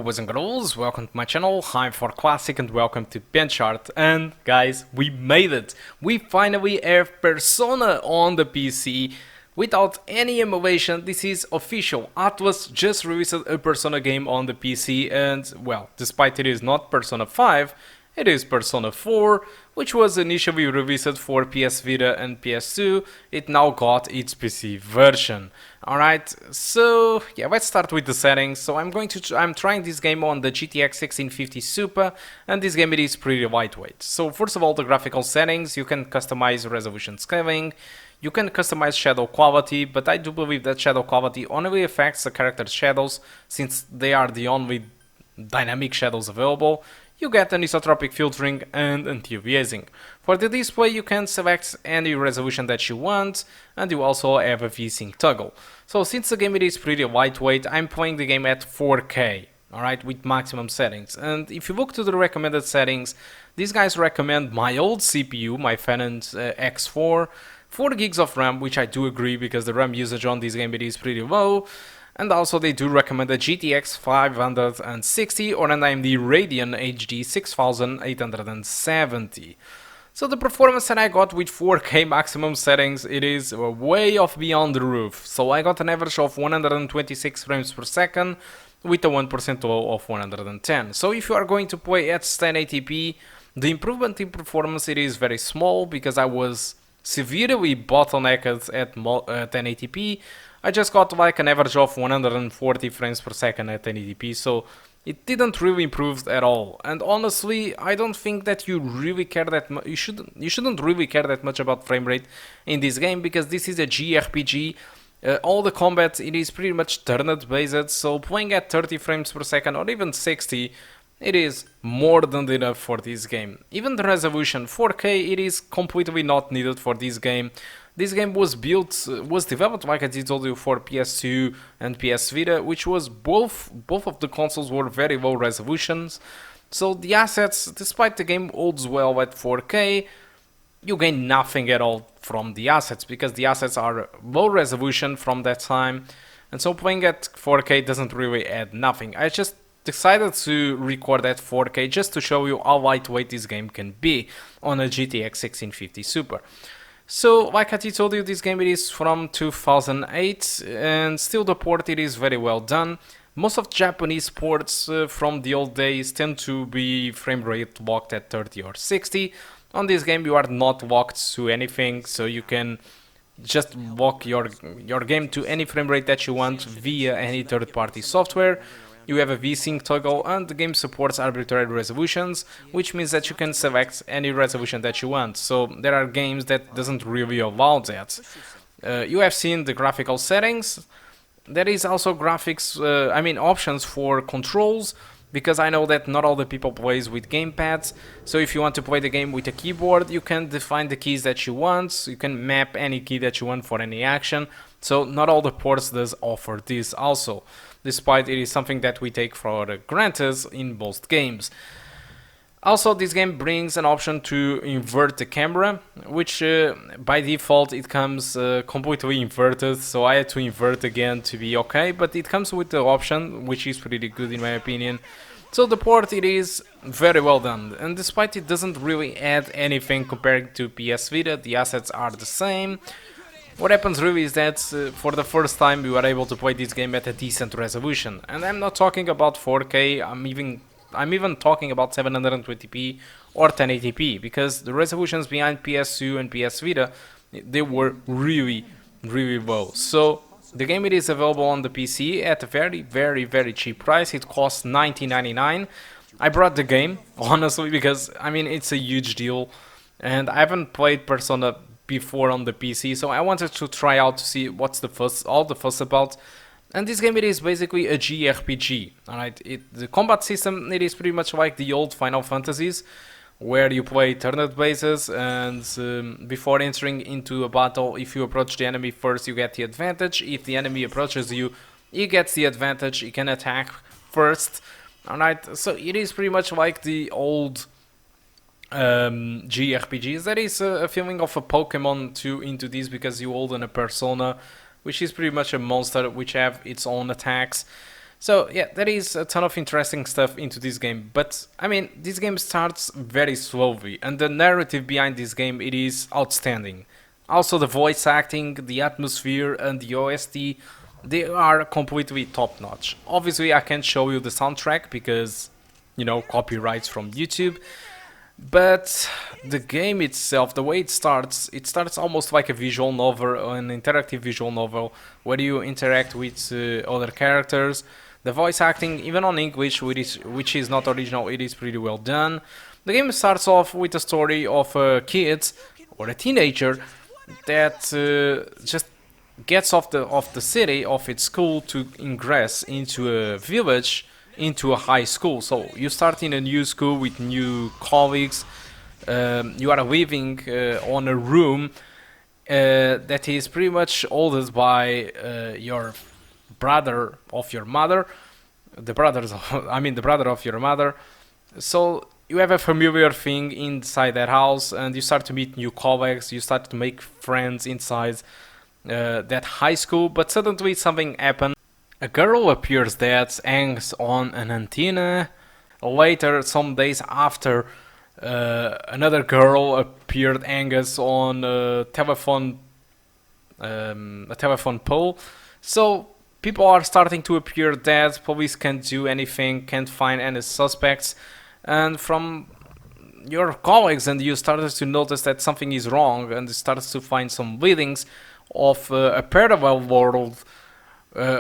boys and girls, welcome to my channel, I'm for Classic and welcome to BenchART. And guys, we made it! We finally have Persona on the PC without any emulation. This is official. Atlas just released a Persona game on the PC and, well, despite it is not Persona 5, it is Persona 4, which was initially released for PS Vita and PS2. It now got its PC version. Alright, so yeah, let's start with the settings. So I'm trying this game on the GTX 1650 Super, and this game it is pretty lightweight. So first of all, the graphical settings, you can customize resolution scaling, you can customize shadow quality, but I do believe that shadow quality only affects the character's shadows, since they are the only dynamic shadows available. You get anisotropic filtering and anti-aliasing. For the display, you can select any resolution that you want, and you also have a V-Sync toggle. So since the game it is pretty lightweight, I'm playing the game at 4K, alright, with maximum settings. And if you look to the recommended settings, these guys recommend my old CPU, my Phenom X4, 4 gigs of RAM, which I do agree because the RAM usage on this game it is pretty low. And also they do recommend a GTX 560 or an AMD Radeon HD 6870. So the performance that I got with 4K maximum settings, it is way off beyond the roof. So I got an average of 126 frames per second with a 1% low of 110. So if you are going to play at 1080p, the improvement in performance it is very small because I was severely bottlenecked at 1080p. I just got like an average of 140 frames per second at 1080p, so it didn't really improve at all. And honestly, I don't think that you really care that much. You shouldn't really care that much about frame rate in this game because this is a JRPG. All the combat it is pretty much turn based, so playing at 30 frames per second or even 60, it is more than enough for this game. Even the resolution 4K, it is completely not needed for this game. This game was developed, like I told you, for PS2 and PS Vita, which was both of the consoles were very low resolutions. So the assets, despite the game holds well at 4K, you gain nothing at all from the assets because the assets are low resolution from that time. And so playing at 4K doesn't really add nothing. I just decided to record at 4K just to show you how lightweight this game can be on a GTX 1650 Super. So, like I told you, this game it is from 2008, and still the port it is very well done. Most of Japanese ports from the old days tend to be frame rate locked at 30 or 60. On this game you are not locked to anything, so you can just lock your game to any frame rate that you want via any third-party software. You have a V-Sync toggle and the game supports arbitrary resolutions, which means that you can select any resolution that you want. So there are games that doesn't really allow that. You have seen the graphical settings. There is also options for controls, because I know that not all the people plays with gamepads. So if you want to play the game with a keyboard, you can define the keys that you want. You can map any key that you want for any action. So not all the ports does offer this also, despite it is something that we take for granted in most games. Also, this game brings an option to invert the camera, which by default it comes completely inverted, so I had to invert again to be okay, but it comes with the option, which is pretty good in my opinion. So the port it is very well done, and despite it doesn't really add anything compared to PS Vita, the assets are the same. What happens really is that for the first time you are able to play this game at a decent resolution, and I'm not talking about 4K, I'm even talking about 720p or 1080p, because the resolutions behind PS2 and PS Vita, they were really low. So the game it is available on the PC at a very cheap price. It costs $19.99. I brought the game honestly because I mean it's a huge deal, and I haven't played Persona before on the PC, so I wanted to try out to see what's all the fuss about. And this game it is basically a JRPG, alright? The combat system it is pretty much like the old Final Fantasies, where you play turn bases, and before entering into a battle, if you approach the enemy first, you get the advantage. If the enemy approaches you, he gets the advantage. He can attack first, alright? So it is pretty much like the old JRPGs. There is a feeling of a Pokemon too into this, because you hold in a persona, which is pretty much a monster which have its own attacks. So yeah, there is a ton of interesting stuff into this game, but I mean, this game starts very slowly, and the narrative behind this game, it is outstanding. Also, the voice acting, the atmosphere, and the OST, they are completely top notch. Obviously, I can't show you the soundtrack because, you know, copyrights from YouTube. But the game itself, the way it starts almost like a visual novel, an interactive visual novel, where you interact with other characters. The voice acting, even on English, which is not original, it is pretty well done. The game starts off with a story of a kid or a teenager that just gets off the city, off its school, to ingress into a village, into a high school. So you start in a new school with new colleagues. You are living on a room that is pretty much owned by your brother of your mother, the brothers of, I mean the brother of your mother. So you have a familiar thing inside that house, and you start to meet new colleagues, you start to make friends inside that high school, but suddenly something happens. A girl appears that hangs on an antenna. Later, some days after, another girl appeared hangs on a telephone pole. So people are starting to appear dead. Police can't do anything, can't find any suspects, and from your colleagues and you started to notice that something is wrong, and you started to find some leadings of a parallel world,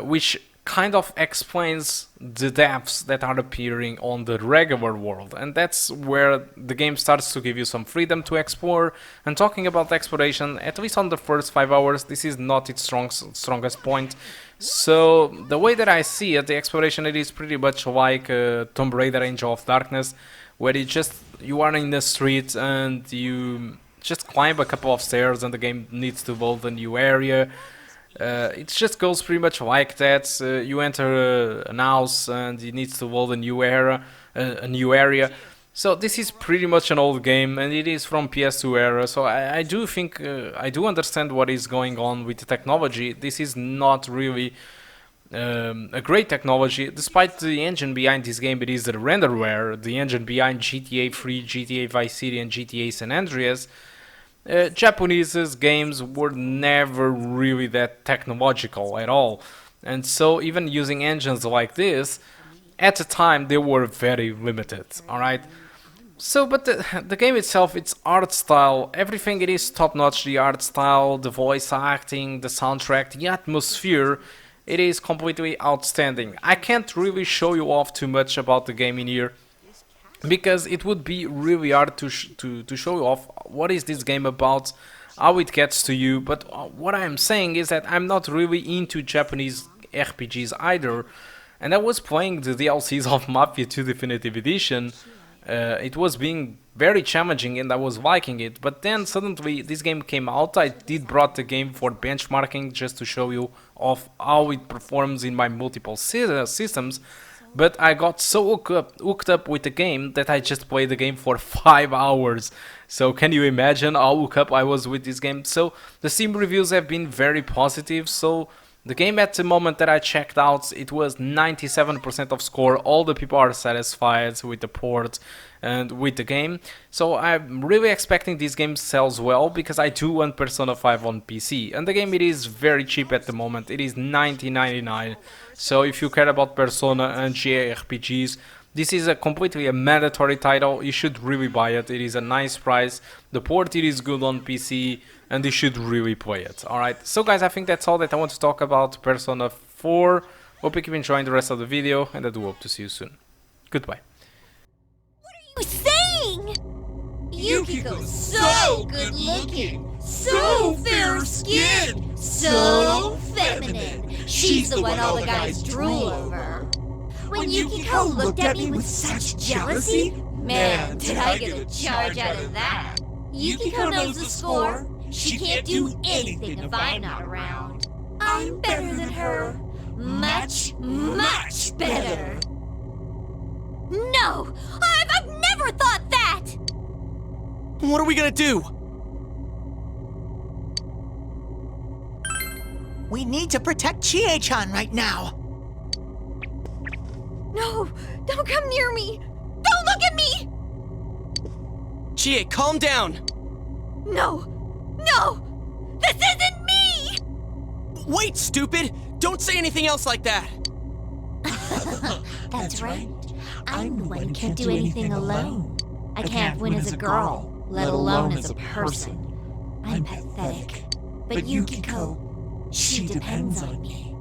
which kind of explains the deaths that are appearing on the regular world. And that's where the game starts to give you some freedom to explore. And talking about exploration, at least on the first 5 hours, this is not its strongest point. So the way that I see it, the exploration, it is pretty much like Tomb Raider Angel of Darkness, where you are in the street and you just climb a couple of stairs and the game needs to build a new area. It just goes pretty much like that. You enter an house and it needs to build a new area. So this is pretty much an old game, and it is from PS2 era. So I do think I do understand what is going on with the technology. This is not really a great technology, despite the engine behind this game. It is the renderware, the engine behind GTA 3, GTA Vice City, and GTA San Andreas. Japanese games were never really that technological at all, and so even using engines like this, at the time they were very limited. Alright, so but the game itself, its art style, everything, it is top notch. The art style, the voice acting, the soundtrack, the atmosphere, it is completely outstanding. I can't really show you off too much about the game in here, because it would be really hard to show you off what is this game about, how it gets to you. But what I'm saying is that I'm not really into Japanese RPGs either, and I was playing the DLCs of Mafia 2 Definitive Edition. It was being very challenging and I was liking it, but then suddenly this game came out. I did brought the game for benchmarking just to show you of how it performs in my multiple systems. But I got so hooked up with the game that I just played the game for 5 hours. So can you imagine how hooked up I was with this game? So the Steam reviews have been very positive. So the game, at the moment that I checked out, it was 97% of score. All the people are satisfied with the port and with the game. So I'm really expecting this game sells well, because I do want Persona 5 on PC. And the game, it is very cheap at the moment. It is $19.99. So if you care about Persona and JRPGs, this is a completely mandatory title. You should really buy it. It is a nice price. The port, it is good on PC, and you should really play it. Alright, so guys, I think that's all that I want to talk about Persona 4. Hope you keep enjoying the rest of the video, and I do hope to see you soon. Goodbye. What are you saying? Yukiko's so good looking, so fair skinned, so feminine. She's the one all the guys drool over. When Yukiko looked at me with such jealousy, man, did I get a charge out of that. Yukiko knows the score. She can't do anything if I'm not around. I'm better than her. Much, much better. No! I've never thought that! What are we gonna do? We need to protect Chie-chan right now. No, don't come near me. Don't look at me. GA, calm down. No, no, this isn't me. Wait, stupid! Don't say anything else like that. That's right. I'm the one who can't do anything alone. I can't win as a girl, let alone as a person. I'm pathetic. But Yukiko, she depends on me.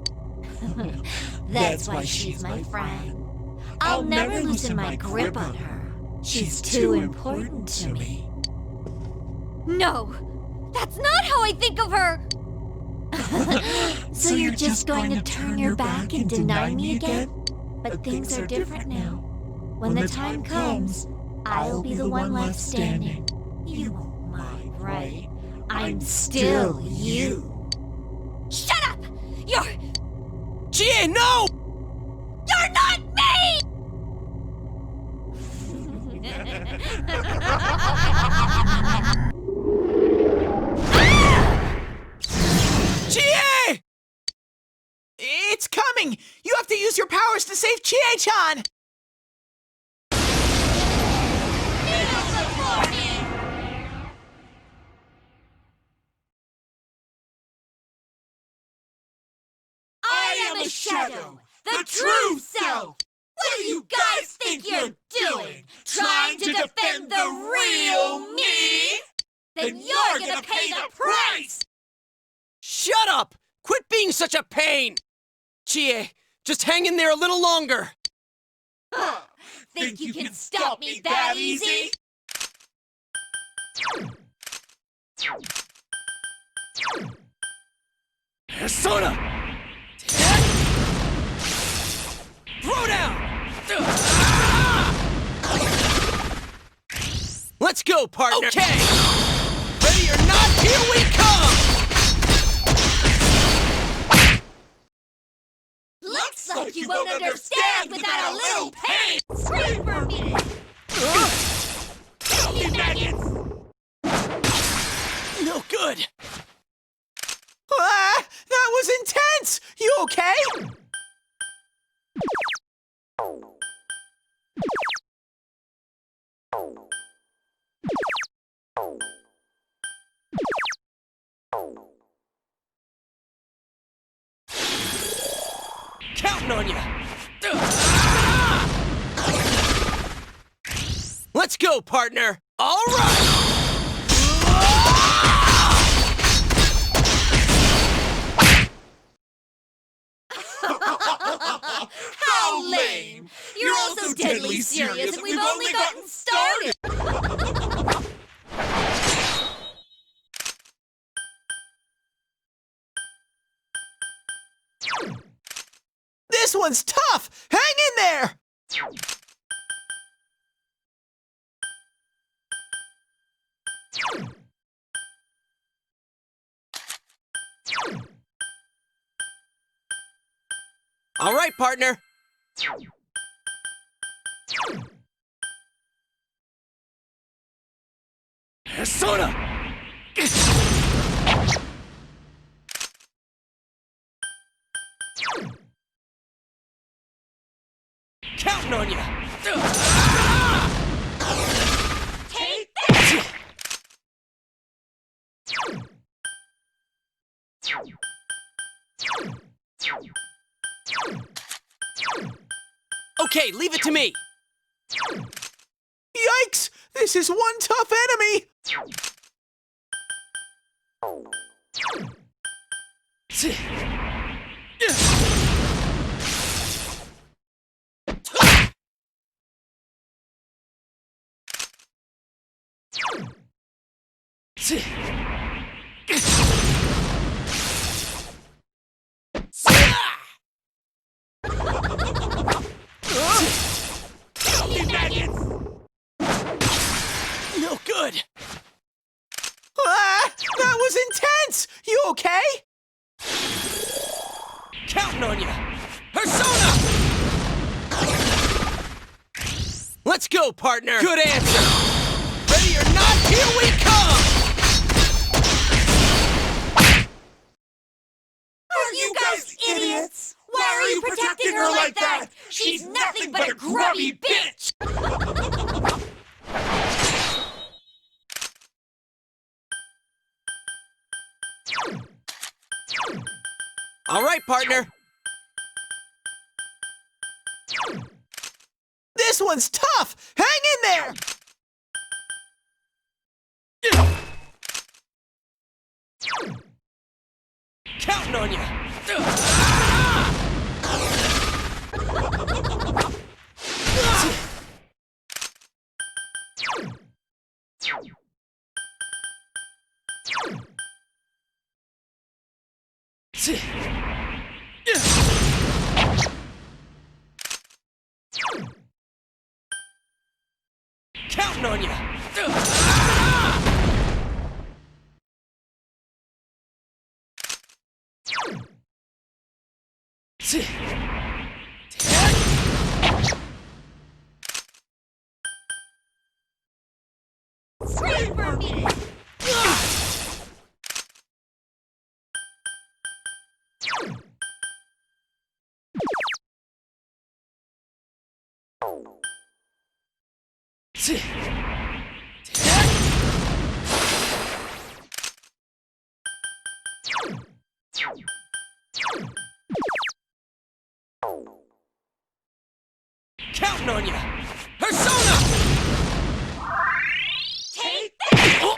That's why she's my friend. I'll never loosen my grip on her. She's too important to me. No, that's not how I think of her. So you're just going to turn your back and deny me again? But things are different now. When the time comes, I'll be the one left standing. You won't mind, right? I'm still you. Shut up! You're... GA, no! You're not me! GA! It's coming! You have to use your powers to save GA-chan! I am a shadow, the true self! What do you guys think you're doing? Trying to defend the real me? Then you're gonna pay the price! Shut up! Quit being such a pain! GA, just hang in there a little longer! Think you can stop me that easy? Persona! Throw down! Let's go, partner! Okay! Ready or not, here we come! Looks like you won't understand without a little pain! Scream for me! You maggots! No good! Ah! That was intense! You okay? Counting on you! Let's go, partner! All right! How lame! You're all so deadly serious and we've only gotten started! This one's tough! Hang in there! All right, partner. Persona! Counting on you! Take that! Okay, leave it to me! Yikes! This is one tough enemy! No good! Ah! That was intense! You okay? Counting on you! Persona! Let's go, partner! Good answer! Ready or not, here we come! Are you guys idiots? Why are you protecting her like that? She's nothing but a grubby bitch! All right, partner. This one's tough! Hang in there! Counting on you. Counting on you. Scream for me! Counting on you. Persona! Take that!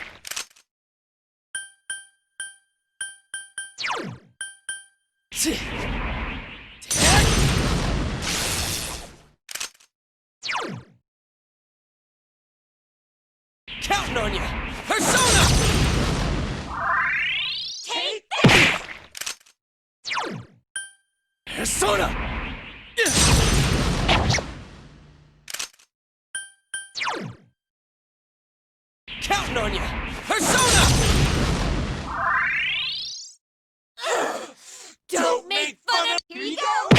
Counting on you. Persona! Take that! Persona! Counting on you. Persona! Don't make fun of... Here you go!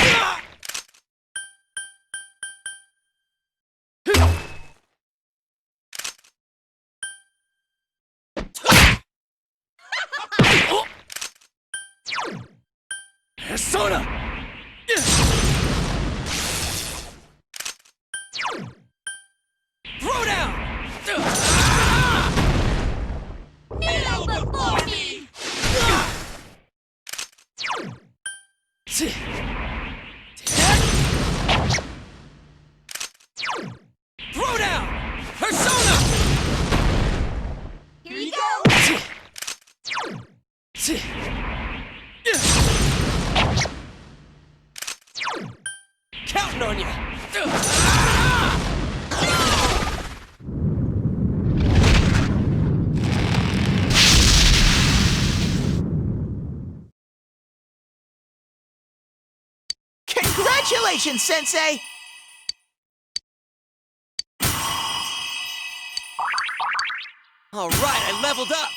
Persona! Throw down! Kneel before me! Throw down! Persona! Here you go! Counting on you! Congratulations, Sensei! All right, I leveled up.